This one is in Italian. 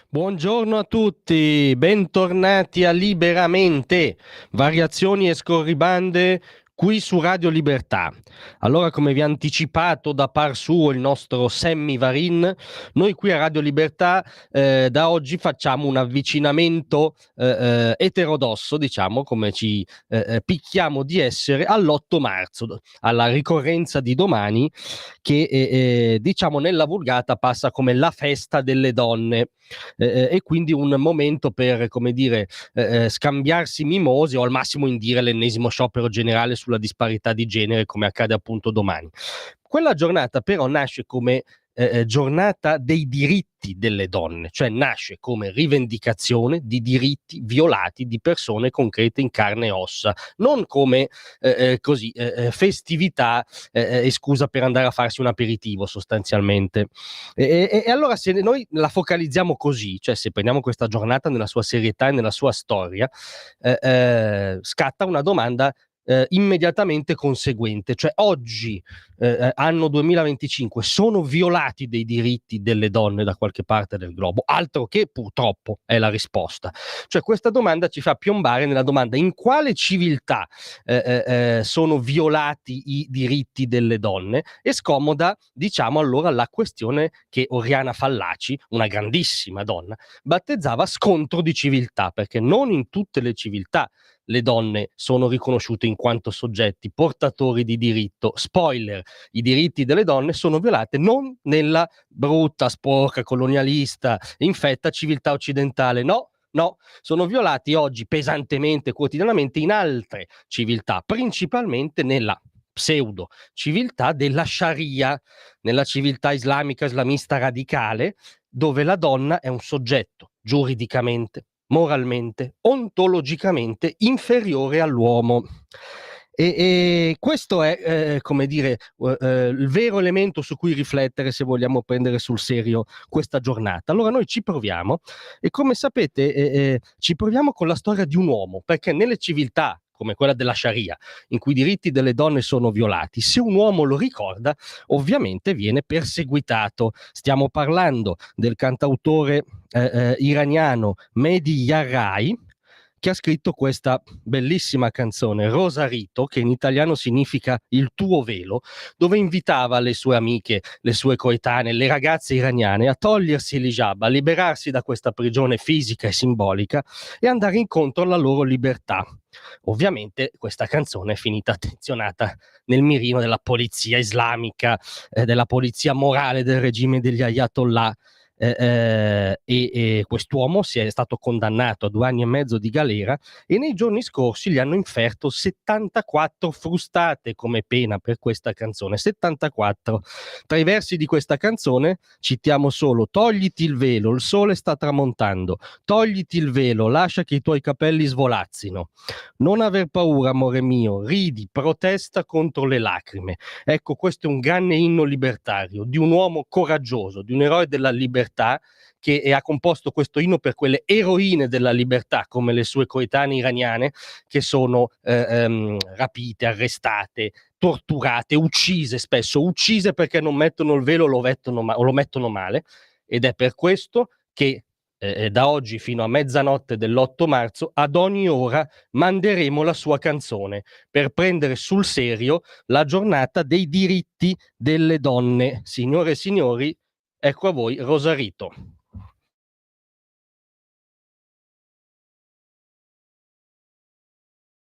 Buongiorno a tutti, bentornati a Liberamente, variazioni e scorribande qui su Radio Libertà. Allora, come vi ha anticipato da par suo il nostro Sammy Varin, noi qui a Radio Libertà da oggi facciamo un avvicinamento eterodosso, diciamo, come ci picchiamo di essere, all'8 marzo, alla ricorrenza di domani, che diciamo nella vulgata passa come la festa delle donne. E quindi un momento per, come dire, scambiarsi mimose o al massimo indire l'ennesimo sciopero generale sulla disparità di genere, come accade appunto domani. Quella giornata però nasce come giornata dei diritti delle donne, cioè nasce come rivendicazione di diritti violati di persone concrete in carne e ossa, non come così festività e scusa per andare a farsi un aperitivo sostanzialmente. E allora se noi la focalizziamo così, cioè se prendiamo questa giornata nella sua serietà e nella sua storia, scatta una domanda immediatamente conseguente, cioè oggi, anno 2025, sono violati dei diritti delle donne da qualche parte del globo? Altro che purtroppo è la risposta. Cioè questa domanda ci fa piombare nella domanda: in quale civiltà sono violati i diritti delle donne? E scomoda, diciamo, allora la questione che Oriana Fallaci, una grandissima donna, battezzava scontro di civiltà, perché non in tutte le civiltà le donne sono riconosciute in quanto soggetti portatori di diritto. Spoiler: i diritti delle donne sono violati non nella brutta, sporca, colonialista, infetta civiltà occidentale, no, no, sono violati oggi pesantemente, quotidianamente in altre civiltà, principalmente nella pseudo civiltà della Sharia, nella civiltà islamica, islamista radicale, dove la donna è un soggetto giuridicamente, moralmente, ontologicamente inferiore all'uomo. E questo è, come dire, il vero elemento su cui riflettere se vogliamo prendere sul serio questa giornata. Allora noi ci proviamo e, come sapete, ci proviamo con la storia di un uomo, perché nelle civiltà come quella della Sharia, in cui i diritti delle donne sono violati, se un uomo lo ricorda, ovviamente viene perseguitato. Stiamo parlando del cantautore iraniano Mehdi Yarrai, che ha scritto questa bellissima canzone Rosarito, che in italiano significa il tuo velo, dove invitava le sue amiche, le sue coetanee, le ragazze iraniane a togliersi l'hijab, a liberarsi da questa prigione fisica e simbolica e andare incontro alla loro libertà. Ovviamente questa canzone è finita attenzionata nel mirino della polizia islamica, della polizia morale del regime degli ayatollah, e quest'uomo è stato condannato a 2 anni e mezzo di galera e nei giorni scorsi gli hanno inferto 74 frustate come pena per questa canzone. 74. Tra i versi di questa canzone citiamo solo: togliti il velo, il sole sta tramontando, togliti il velo, lascia che i tuoi capelli svolazzino, non aver paura amore mio, ridi, protesta contro le lacrime. Ecco, questo è un grande inno libertario di un uomo coraggioso, di un eroe della libertà, che ha composto questo inno per quelle eroine della libertà come le sue coetanee iraniane, che sono rapite, arrestate, torturate, uccise, spesso uccise perché non mettono il velo o lo mettono male. Ed è per questo che da oggi fino a mezzanotte dell'8 marzo ad ogni ora manderemo la sua canzone per prendere sul serio la giornata dei diritti delle donne. Signore e signori, ecco a voi Rosarito.